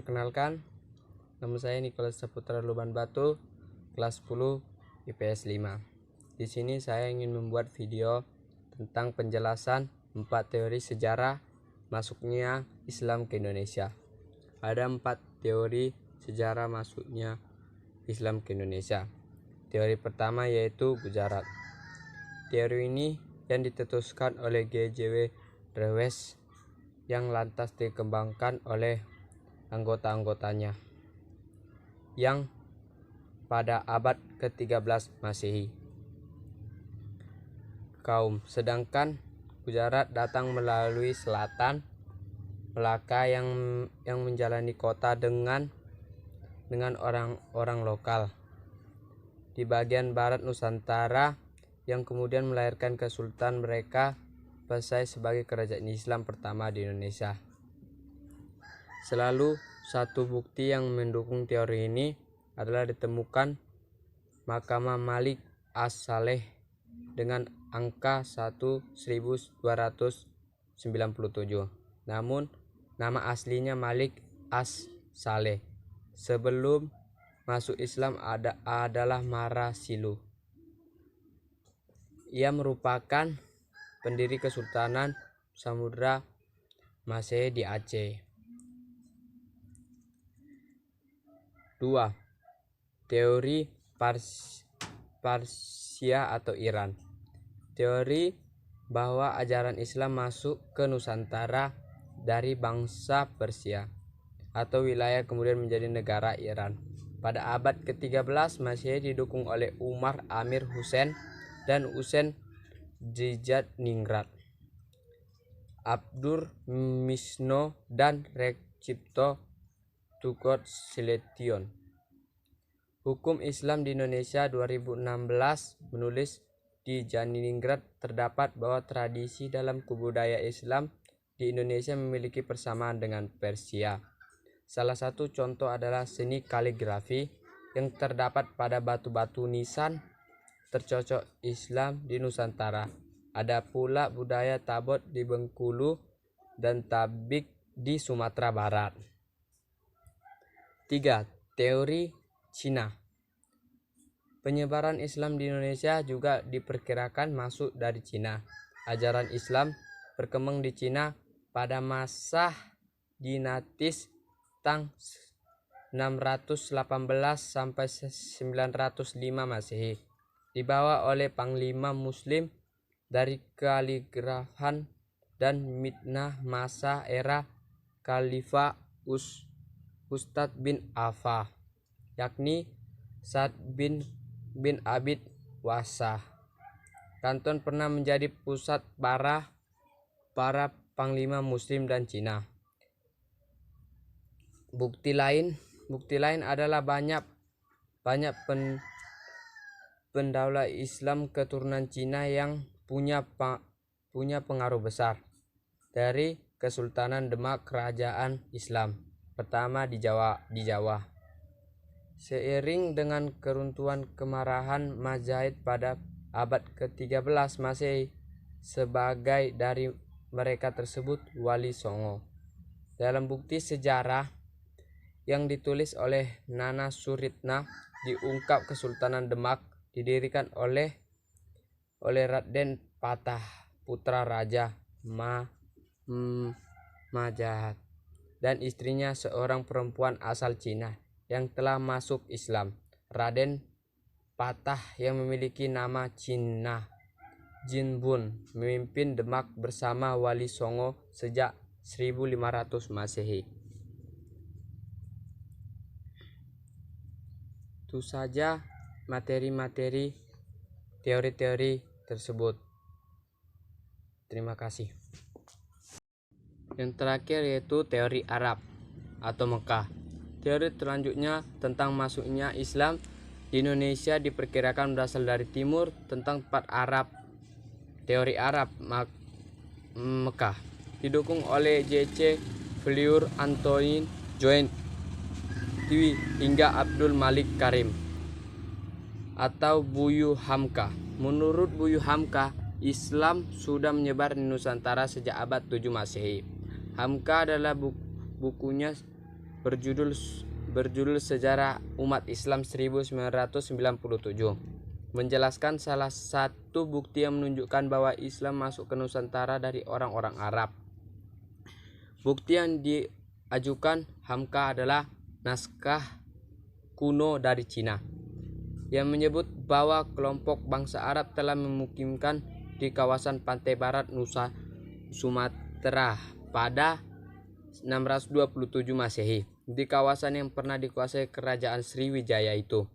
Perkenalkan, nama saya Nicholas Saputra Luban Batu, kelas 10 IPS 5. Di sini saya ingin membuat video tentang penjelasan 4 teori sejarah masuknya Islam ke Indonesia. Ada 4 teori sejarah masuknya Islam ke Indonesia. Teori pertama yaitu Gujarat. Teori ini yang ditetuskan oleh G.J.W. Rewes yang lantas dikembangkan oleh anggota-anggotanya yang pada abad ke-13 Masehi. Sedangkan Gujarat datang melalui selatan Melaka yang menjalani kota dengan orang-orang lokal di bagian barat Nusantara yang kemudian melahirkan kesultanan mereka Pasai sebagai kerajaan Islam pertama di Indonesia. Selalu satu bukti yang mendukung teori ini adalah ditemukan Mahkamah Malik As-Saleh dengan angka 1297. Namun nama aslinya Malik As-Saleh. Sebelum masuk Islam adalah Marasilu. Ia merupakan pendiri Kesultanan Samudra Masehi di Aceh. 2. Teori Parsia atau Iran. Teori bahwa ajaran Islam masuk ke Nusantara dari bangsa Persia atau wilayah kemudian menjadi negara Iran. Pada abad ke-13 Masehi didukung oleh Umar Amir Hussein dan Husain Dijat-Ningrat, Abdur Misno dan Recipto Tugod-Seletion. Hukum Islam di Indonesia 2016 menulis di Janingrat terdapat bahwa tradisi dalam kebudayaan Islam di Indonesia memiliki persamaan dengan Persia. Salah satu contoh adalah seni kaligrafi yang terdapat pada batu-batu nisan tercocok Islam di Nusantara. Ada pula budaya tabot di Bengkulu dan tabik di Sumatera Barat. 3. Teori Cina. Penyebaran Islam di Indonesia juga diperkirakan masuk dari Cina. Ajaran Islam berkembang di Cina pada masa dinastis Tang 618 sampai 905 Masehi, dibawa oleh panglima muslim dari kaligrafan dan mitnah masa era Khalifah Ustadz bin Affan, yakni Sa'd bin Abid Wasah. Kanton pernah menjadi pusat para panglima muslim dan Cina. Bukti lain adalah banyak pendaulat Islam keturunan Cina yang punya pengaruh besar dari Kesultanan Demak kerajaan Islam pertama di Jawa. Seiring dengan keruntuhan kemarahan Majapahit pada abad ke-13 Masehi, sebagai dari mereka tersebut Wali Songo. Dalam bukti sejarah yang ditulis oleh Nana Suritna diungkap Kesultanan Demak didirikan oleh Raden Patah, putra Raja Majapahit, dan istrinya seorang perempuan asal Cina yang telah masuk Islam. Raden Patah yang memiliki nama Cina Jinbun memimpin Demak bersama Wali Songo sejak 1500 Masehi. Itu saja materi-materi teori-teori tersebut. Terima kasih. Yang terakhir yaitu teori Arab atau Mekah. Teori selanjutnya tentang masuknya Islam di Indonesia diperkirakan berasal dari timur tentang tempat Arab. Teori Arab Mekah didukung oleh J.C. Fleur, Antoine Joint Dwi hingga Abdul Malik Karim atau Buyu Hamka. Menurut Buyu Hamka, Islam sudah menyebar di Nusantara sejak abad 7 Masehi. Hamka adalah bukunya berjudul Sejarah Umat Islam 1997, menjelaskan salah satu bukti yang menunjukkan bahwa Islam masuk ke Nusantara dari orang-orang Arab. Bukti yang diajukan Hamka adalah naskah kuno dari Cina yang menyebut bahwa kelompok bangsa Arab telah memukimkan di kawasan pantai barat Nusa Sumatera pada 627 Masehi. Di kawasan yang pernah dikuasai kerajaan Sriwijaya itu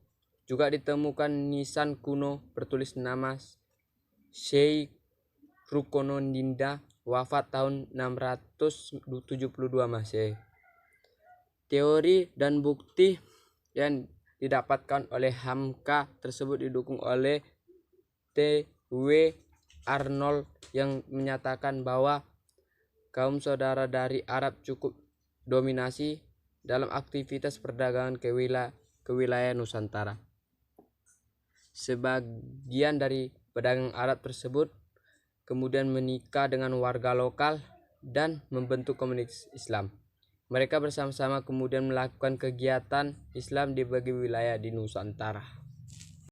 juga ditemukan nisan kuno bertulis nama Syekh Rukonodinda, wafat tahun 672 Masehi. Teori dan bukti yang didapatkan oleh Hamka tersebut didukung oleh T.W. Arnold yang menyatakan bahwa kaum saudara dari Arab cukup dominasi dalam aktivitas perdagangan ke wilayah Nusantara. Sebagian dari pedagang Arab tersebut kemudian menikah dengan warga lokal dan membentuk komunitas Islam. Mereka bersama-sama kemudian melakukan kegiatan Islam di berbagai wilayah di Nusantara.